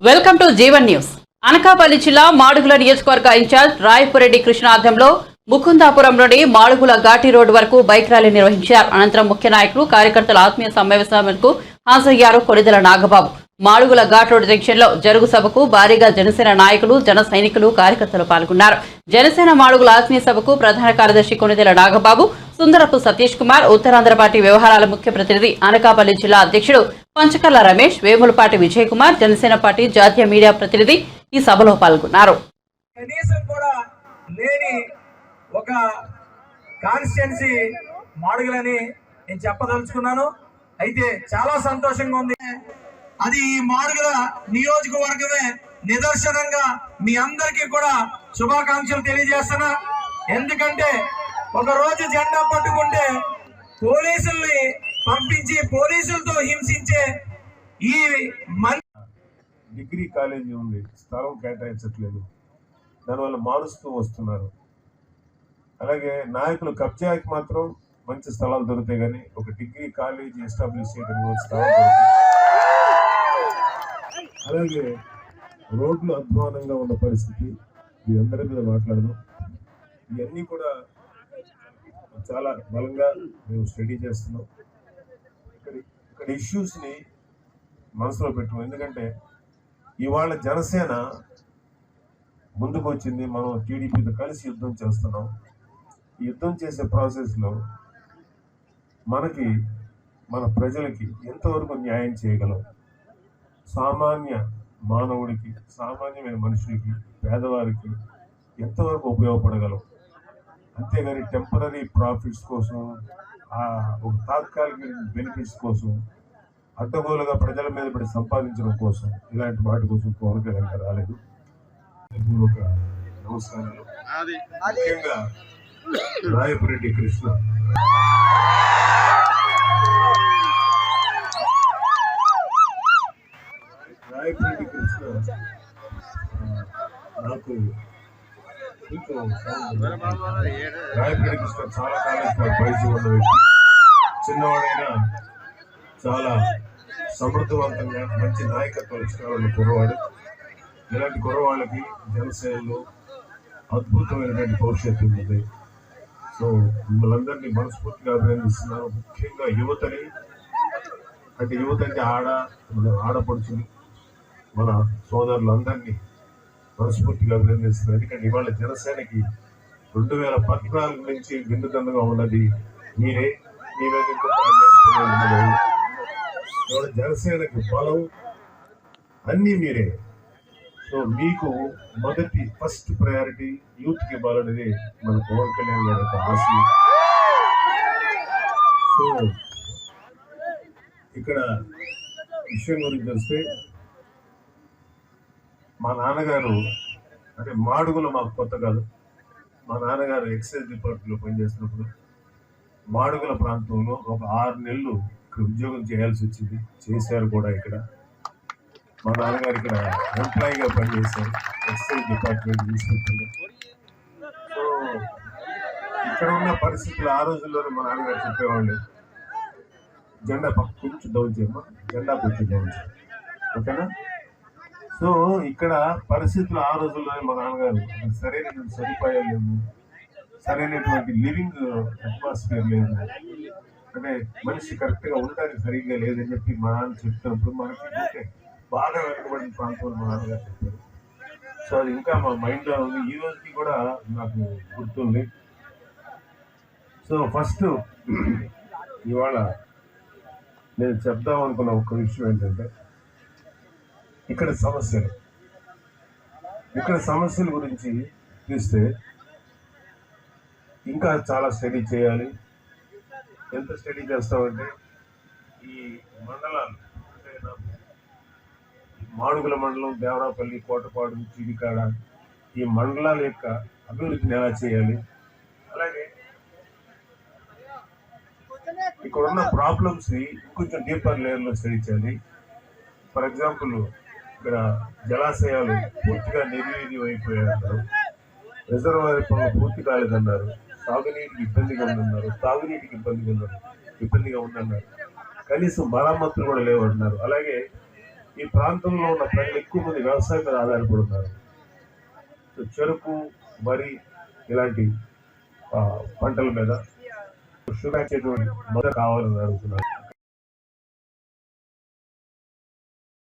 Welcome to Jeevan news. Anakapalli జిల్లా మాడుగుల నియోజకవర్గ incharge Rayapureddy Krishna ఆధ్వర్యంలో ముకుందాపురం నుండి మాడుగుల ఘాటి రోడ్డు వరకు బైక్ ర్యాలీ నిర్వహించారు. అనంతరం ముఖ్య నాయకులు కార్యకర్తల ఆత్మీయ సమావేశాలకు హాజరయ్యారు. కొడిదెల నాగబాబు మాడుగుల ఘాట్ రోడ్ జంక్షన్ లో జరుగు సభకు భారీగా జనసేన నాయకులు, జన సైనికులు, కార్యకర్తలు పాల్గొన్నారు. జనసేన మాడుగుల ఆత్మీయ సభకు ప్రధాన కార్యదర్శి కొడిదెల నాగబాబు, సుందరపు సతీష్ కుమార్, ఉత్తరాంధ్ర పార్టీ వ్యవహారాల ముఖ్య ప్రతినిధి, అనకాపల్లి జిల్లా అధ్యక్షుడు పంచకర్ల రమేష్, వేములపాటి విజయ్ కుమార్, జనసేన పార్టీ జాతీయ మీడియా ప్రతినిధి ఈ సభలో పాల్గొన్నారు. ఒక కాన్స్టిట్యున్సీ మాడుగులని నేను చెప్పదలుచుకున్నాను. అయితే చాలా సంతోషంగా ఉంది. అది ఈ మాడుగుల నియోజకవర్గమే నిదర్శనంగా మీ అందరికీ కూడా శుభాకాంక్షలు తెలియజేస్తున్నా. ఎందుకంటే ఒక రోజు జెండా పట్టుకుంటే పోలీసుల్ని పంపించి పోలీసులతో హింసించే ఈ డిగ్రీ కాలేజీ ఉంది, స్థలం కేటాయించట్లేదు, దానివల్ల మారుస్తూ వస్తున్నారు. అలాగే నాయకులు కబ్జాకి మాత్రం మంచి స్థలాలు దొరుకుతాయి, కానీ ఒక డిగ్రీ కాలేజీ ఎస్టాబ్లిష్ చేయడం స్థలం దొరుకుతాయి. అలాగే రోడ్లు అధ్వానంగా ఉన్న పరిస్థితి, మీ అందరి మీద మాట్లాడదాం. ఇవన్నీ కూడా చాలా బలంగా మేము స్టడీ చేస్తున్నాం. ఇక్కడ ఇష్యూస్ని మనసులో పెట్టాం. ఎందుకంటే ఇవాళ జనసేన ముందుకు వచ్చింది, మనం టీడీపీతో కలిసి యుద్ధం చేస్తున్నాం. ఈ యుద్ధం చేసే ప్రాసెస్లో మనకి, మన ప్రజలకి ఎంతవరకు న్యాయం చేయగలం, సామాన్య మానవుడికి, సామాన్యమైన మనుషులకి, పేదవారికి ఎంతవరకు ఉపయోగపడగలం. అంతేగాని టెంపరీ ప్రాఫిట్స్ కోసం, ఒక తాత్కాలిక బెనిఫిట్స్ కోసం, అడ్డగోలుగా ప్రజల మీద పడి సంపాదించడం కోసం, ఇలాంటి వాటి కోసం పవన్ కళ్యాణ్ గారు రాలేదు. ఒక నమస్కారాలు. ముఖ్యంగా రాయపురెడ్డి కృష్ణ నాకు రాయపురెడ్డి కృష్ణ చాలా కాలం పరిచయం ఉన్న వ్యక్తి. చిన్నవాడైనా చాలా సమర్థవంతంగా మంచి నాయకత్వ లక్షణాలను కుర్రవాడు. ఇలాంటి కుర్రవాళ్ళకి జనసేనలో అద్భుతమైనటువంటి భవిష్యత్తు ఉంది. సో మిమ్మల్ని అందరినీ మనస్ఫూర్తిగా అభినందిస్తున్నాను. ముఖ్యంగా యువతని, అంటే యువత అంటే ఆడపడుచుని, మన సోదరులందరినీ మనస్ఫూర్తిగా అభినందిస్తున్నాను. ఎందుకంటే ఇవాళ జనసేనకి 2014 నుంచి వెన్నుదన్నుగా ఉన్నది మీరే. ఇవాళ జనసేనకి బలం అన్నీ మీరే. సో మీకు ఫస్ట్ ప్రయారిటీ యూత్కి ఇవ్వాలనేది మన పవన్ కళ్యాణ్ గారి యొక్క ఆశ. సో ఇక్కడ విషయం గురించి వస్తే, మా నాన్నగారు, అంటే మాడుగులు మాకు కొత్త కాదు. మా నాన్నగారు ఎక్సైజ్ డిపార్ట్మెంట్లో పనిచేసినప్పుడు మాడుగుల ప్రాంతంలో ఒక 6 నెలలు ఇక్కడ ఉద్యోగం చేయాల్సి వచ్చింది. చేశారు కూడా. ఇక్కడ మా నాన్నగారు ఇక్కడ ఎంప్లాయీగా పనిచేశారు, ఎక్సైజ్ డిపార్ట్మెంట్ ఇన్స్పెక్టర్గా. సో ఇక్కడ ఉన్న పరిస్థితులు ఆ రోజుల్లోనే మా నాన్నగారు చెప్పేవాళ్ళు, జెండా కొంచెం డౌన్ చేయమ్మా, జెండా కొంచెం డౌన్ చేయ, ఓకేనా. సో ఇక్కడ పరిస్థితులు ఆ రోజుల్లోనే మా నాన్నగారు, సరైనటువంటి సదుపాయాలు లేవు, సరైనటువంటి లివింగ్ అట్మాస్ఫియర్ లేదు, అంటే మనిషి కరెక్ట్గా ఉండడానికి సరిగ్గా లేదని చెప్పి మా నాన్న చెప్తున్నప్పుడు మనకి ఓకే బాగా వెనుకబడిన ప్రాంతంలో మా నాన్నగారు చెప్పారు. సో అది ఇంకా మా మైండ్లో ఉంది, ఈ రోజుకి కూడా నాకు గుర్తుంది. సో ఫస్ట్ ఇవాళ నేను చెప్దాం అనుకున్న ఒక విషయం ఏంటంటే, ఇక్కడ సమస్యల గురించి చూస్తే ఇంకా చాలా స్టడీ చేయాలి. ఎంత స్టడీ చేస్తామంటే, ఈ మండలాలు అంటే మాడుగుల మండలం, దేవరాపల్లి, కోటపాడు, చిడికాడ, ఈ మండలాల యొక్క అభివృద్ధిని ఎలా చేయాలి, అలాగే ఇక్కడ ఉన్న ప్రాబ్లమ్స్ని కొంచెం డీపర్ లేయర్లో స్టడీ చేయాలి. ఫర్ ఎగ్జాంపుల్ ఇక్కడ జలాశయాలు పూర్తిగా నిర్వీర్యం అయిపోయాయన్నారు, రిజర్వాయర్ పనులు పూర్తి కాలేదన్నారు, సాగునీటికి ఇబ్బందిగా ఉందన్నారు, తాగునీటికి ఇబ్బందిగా ఉందన్నారు, కనీసం మరమ్మతులు కూడా లేవంటున్నారు. అలాగే ఈ ప్రాంతంలో ఉన్న ప్రజలు ఎక్కువ మంది వ్యవసాయం మీద ఆధారపడి ఉన్నారు. సో చెరుకు, వరి ఇలాంటి పంటల మీద షుగర్ చేటువంటి మద్దతు కావాలని అడుగుతున్నారు.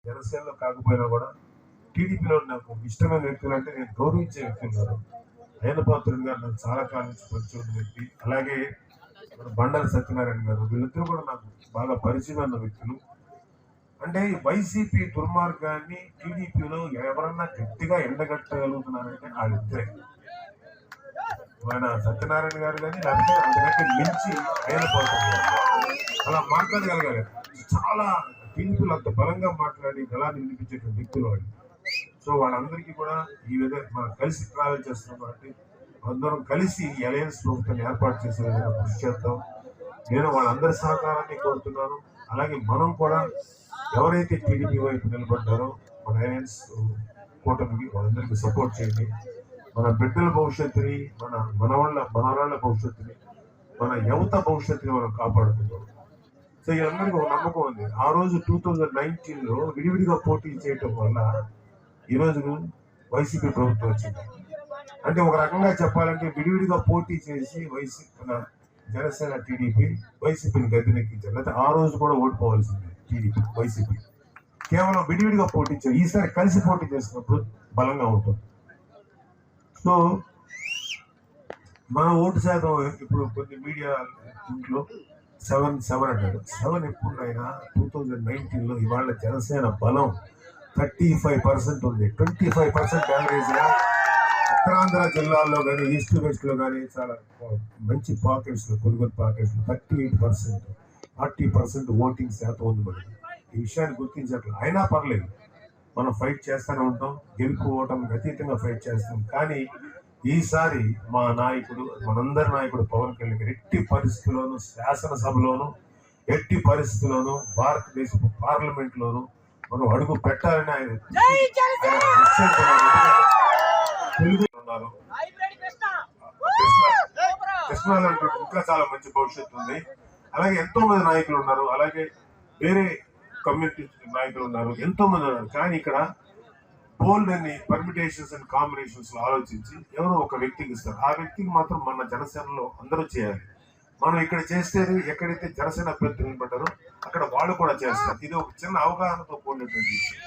జనసేనలో కాకపోయినా కూడా టీడీపీలో నాకు ఇష్టమైన వ్యక్తులు అంటే నేను గౌరవించే వ్యక్తులు ఉన్నారు. అయ్యన్నపాత్రుడు గారు నాకు చాలా కాలం నుంచి పరిచయం ఉన్న వ్యక్తి, అలాగే బండారు సత్యనారాయణ గారు, వీళ్ళిద్దరూ కూడా నాకు బాగా పరిచయమైన వ్యక్తులు. అంటే వైసీపీ దుర్మార్గాన్ని టీడీపీలో ఎవరన్నా గట్టిగా ఎండగట్టగలుగుతున్నారంటే వాళ్ళిద్దరే. ఆయన సత్యనారాయణ గారు కానీ లేకపోతే అంతకంటే మించి అయ్యన్నపాత్రుడు గారు అలా మాట్లాడగలగాలి. చాలా టీడీపీలు అంత బలంగా మాట్లాడి గలాన్ని వినిపించేటువంటి వ్యక్తులు వాళ్ళు. సో వాళ్ళందరికీ కూడా ఈ విధంగా మనం కలిసి ట్రావెల్ చేస్తున్నాం కాబట్టి అందరం కలిసి ఈ అలయన్స్ ప్రభుత్వాన్ని ఏర్పాటు చేసే విధంగా కృషి చేద్దాం. నేను వాళ్ళందరి సహకారాన్ని కోరుతున్నాను. అలాగే మనం కూడా ఎవరైతే టీడీపీ వైపు నిలబడ్డారో మన అలయన్స్ కూటమికి వాళ్ళందరికీ సపోర్ట్ చేయండి. మన బిడ్డల భవిష్యత్తుని, మనవాళ్ళ భవిష్యత్తుని, మన యువత భవిష్యత్తుని మనం కాపాడుకుందాం. సో అందరికీ ఒక నమ్మకం ఉంది. ఆ రోజు 2019లో విడివిడిగా పోటీ చేయటం వల్ల ఈరోజు వైసీపీ ప్రభుత్వం వచ్చింది. అంటే ఒక రకంగా చెప్పాలంటే విడివిడిగా పోటీ చేసి జనసేన టీడీపీ వైసీపీని గద్దెనెక్కించారు. లేకపోతే ఆ రోజు కూడా ఓడిపోవాల్సిందే టీడీపీ వైసీపీ. కేవలం విడివిడిగా పోటీ చేయాలి. ఈసారి కలిసి పోటీ చేసినప్పుడు బలంగా ఉంటుంది. సో మన ఓటు శాతం ఇప్పుడు కొన్ని మీడియా ఇంట్లో 7 అన్నాడు. 7 ఎప్పుడైనా 2019లో ఇవాళ జనసేన బలం 35% ఉంది. 25% యావరేజ్గా ఉత్తరాంధ్ర జిల్లాల్లో కానీ ఈస్ట్ వెస్ట్ లో కానీ చాలా మంచి పాకెట్స్ లో కొనుగోలు పాకెట్స్ 38%, 40% ఓటింగ్ శాతం ఉంది మనకి. ఈ విషయాన్ని గుర్తించట్లేదు. అయినా పర్లేదు, మనం ఫైట్ చేస్తూనే ఉంటాం. గెలుపు ఓటమికి అతీతంగా ఫైట్ చేస్తాం. కానీ ఈసారి మా నాయకుడు, మనందరి నాయకుడు పవన్ కళ్యాణ్ ఎట్టి పరిస్థితుల్లోనూ శాసనసభలోను, ఎట్టి పరిస్థితుల్లోనూ భారతదేశ పార్లమెంట్ లోను మనం అడుగు పెట్టాలని ఆయన తెలుగు ఉన్నారు. కృష్ణాలు అంటూ ఇంకా చాలా మంచి భవిష్యత్తు ఉంది. అలాగే ఎంతో మంది నాయకులు ఉన్నారు. అలాగే వేరే కమ్యూనిటీ నాయకులు ఉన్నారు, ఎంతో మంది ఉన్నారు. కానీ ఇక్కడ బోల్డ్ అని పర్మిటేషన్స్ అండ్ కాంబినేషన్స్ ఆలోచించి ఎవరో ఒక వ్యక్తికి ఇస్తారు. ఆ వ్యక్తికి మాత్రం మన జనసేనలో అందరూ చేయాలి. మనం ఇక్కడ చేస్తే ఎక్కడైతే జనసేన అభ్యర్థులు నిలబడ్డారో అక్కడ వాళ్ళు కూడా చేస్తారు. ఇది ఒక చిన్న అవగాహనతో కూడినటువంటి విషయం.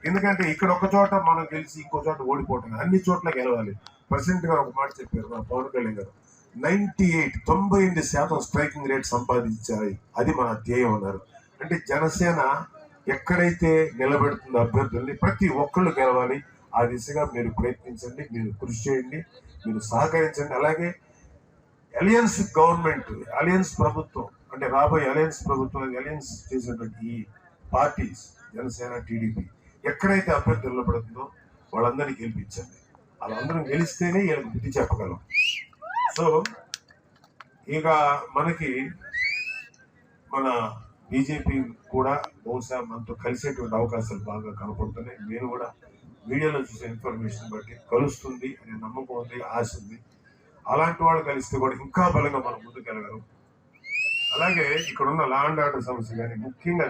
ఎందుకంటే ఇక్కడ ఒక చోట మనం గెలిచి ఇంకో చోట ఓడిపోవటం, అన్ని చోట్ల గెలవాలి. ప్రెసిడెంట్ గారు ఒక మాట చెప్పారు, మన పవన్ కళ్యాణ్ గారు, 98% స్ట్రైకింగ్ రేట్ సంపాదించాలి, అది మన ధ్యేయం అన్నారు. అంటే జనసేన ఎక్కడైతే నిలబెడుతుందో అభ్యర్థుల్ని ప్రతి ఒక్కళ్ళు గెలవాలి. ఆ దిశగా మీరు ప్రయత్నించండి, మీరు కృషి చేయండి, మీరు సహకరించండి. అలాగే అలయన్స్ గవర్నమెంట్, అలయన్స్ ప్రభుత్వం అంటే రాబోయే అలయన్స్ ప్రభుత్వం, అలయన్స్ చేసినటువంటి ఈ పార్టీస్ జనసేన టీడీపీ ఎక్కడైతే అభ్యర్థులు నిలబడుతుందో వాళ్ళందరినీ గెలిపించండి. వాళ్ళందరం గెలిస్తేనే వీళ్ళకి బుద్ధి చెప్పగలం. సో ఇక మనకి మన బీజేపీ కూడా బహుశా మనతో కలిసేటువంటి అవకాశాలు బాగా కనపడుతున్నాయి. నేను కూడా మీడియాలో చూసే ఇన్ఫర్మేషన్ బట్టి కలుస్తుంది అనే నమ్మకం ఉంది, ఆశ ఉంది. అలాంటి వాళ్ళు కలిస్తే కూడా ఇంకా బలంగా మనం ముందుకెళ్ళగలం. అలాగే ఇక్కడ ఉన్న లా అండ్ ఆర్డర్ సమస్య కానీ ముఖ్యంగా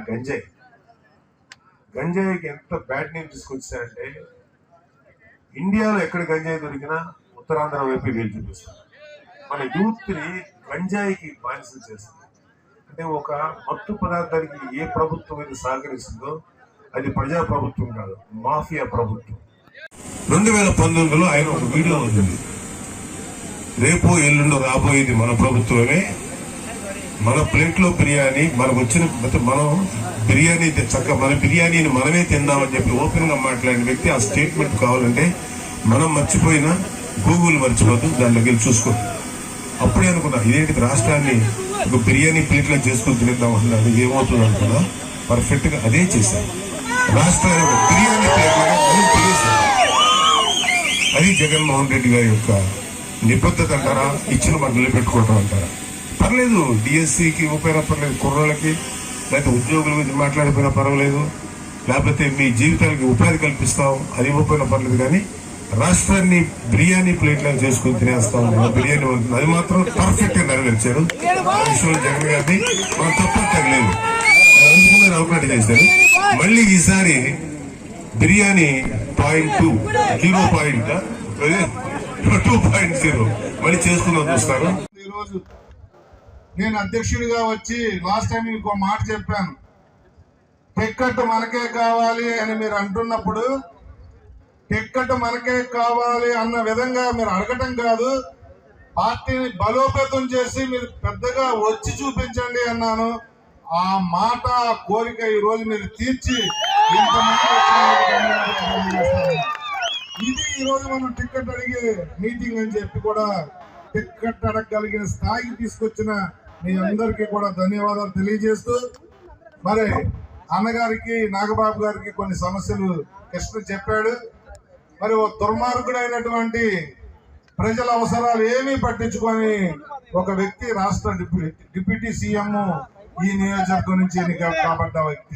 గంజాయికి ఎంత బ్యాడ్ నేమ్ తీసుకొచ్చారంటే ఇండియాలో ఎక్కడ గంజాయి దొరికినా ఉత్తరాంధ్ర వైపు వీలు చూపిస్తారు. మన యూత్ని గంజాయికి బానిసలు చేస్తుంది. అంటే ఒక మత్తు పదార్థానికి ఏ ప్రభుత్వం అయితే సహకరిస్తుందో అది ప్రజా ప్రభుత్వం కాదు, మాఫియా ప్రభుత్వం. 2019లో ఆయన ఒక వీడియో ఉంటుంది, రేపు ఎల్లుండో రాబోయేది మన ప్రభుత్వమే, మన ప్లేట్లో బిర్యానీ మనకు వచ్చిన మనం బిర్యానీ చక్కగా మన బిర్యానీని మనమే తిందామని చెప్పి ఓపెన్ గా మాట్లాడిన వ్యక్తి. ఆ స్టేట్మెంట్ కావాలంటే మనం మర్చిపోయినా గూగుల్ మర్చిపోద్దు, దాంట్లోకి వెళ్ళి చూసుకోండి. అప్పుడే అనుకున్నా ఇదేంటి రాష్ట్రాన్ని ఒక బిర్యానీ ప్లేట్లో చేసుకుని తినేద్దాం అంటున్నాడు, ఏమవుతుంది అనుకున్నా. పర్ఫెక్ట్ గా అదే చేశారు. రాష్ట్రాన్ని ఒక బిర్యానీ ప్లేట్ అది జగన్మోహన్ రెడ్డి గారి యొక్క నిబద్ధత అంటారా, ఇచ్చిన మాట నిలబెట్టుకోవటం అంటారా? పర్లేదు, డిఎస్సికి ఉపయోగ పర్లేదు, కుర్రోళ్ళకి లేకపోతే ఉద్యోగుల గురించి మాట్లాడిపోయినా పర్వాలేదు, లేకపోతే మీ జీవితాలకి ఉపాధి కల్పిస్తాం అది ఇవ్వకపోయినా పర్లేదు. కానీ రాష్ట్రాన్ని బిర్యానీ ప్లేట్లో చేసుకుని తినేస్తాం, బిర్యానీ ఉంటుంది, అది మాత్రం పర్ఫెక్ట్ గా నెరవేర్చారు. ఆ విషయంలో జగన్ గారిని మనం తప్పట్లేదు. అందుకు మీరు అవుట్లెట్ చేశారు. మళ్ళీ ఈసారి బిర్యానీ 0.2 2.0 మళ్ళీ చేసుకుందాం చూస్తారు. ఈరోజు నేను అధ్యక్షుడిగా వచ్చి లాస్ట్ టైం మీకు మాట చెప్పాను, టిక్కెట్ మనకే కావాలి అని మీరు అంటున్నప్పుడు టిక్కెట్ మనకే కావాలి అన్న విధంగా మీరు అడగటం కాదు, పార్టీని బలోపేతం చేసి మీరు పెద్దగా వచ్చి చూపించండి అన్నాను. ఆ మాట ఆ కోరిక ఈ రోజు మీరు తీర్చి ఇంతమంది ఇది ఈ రోజు మనం టిక్కెట్ అడిగే మీటింగ్ అని చెప్పి కూడా టిక్కెట్ అడగగలిగిన స్థాయికి తీసుకొచ్చిన మీ అందరికీ కూడా ధన్యవాదాలు తెలియజేస్తూ, మరి అన్నగారికి నాగబాబు గారికి కొన్ని సమస్యలు కృష్ణ చెప్పాడు. మరి ఓ దుర్మార్గుడైనటువంటి ప్రజల అవసరాలు ఏమీ పట్టించుకొని ఒక వ్యక్తి రాష్ట్ర డిప్యూటీ సీఎం ఈ నియోజకవర్గం నుంచి ఎన్నిక కాబడ్డ వ్యక్తి.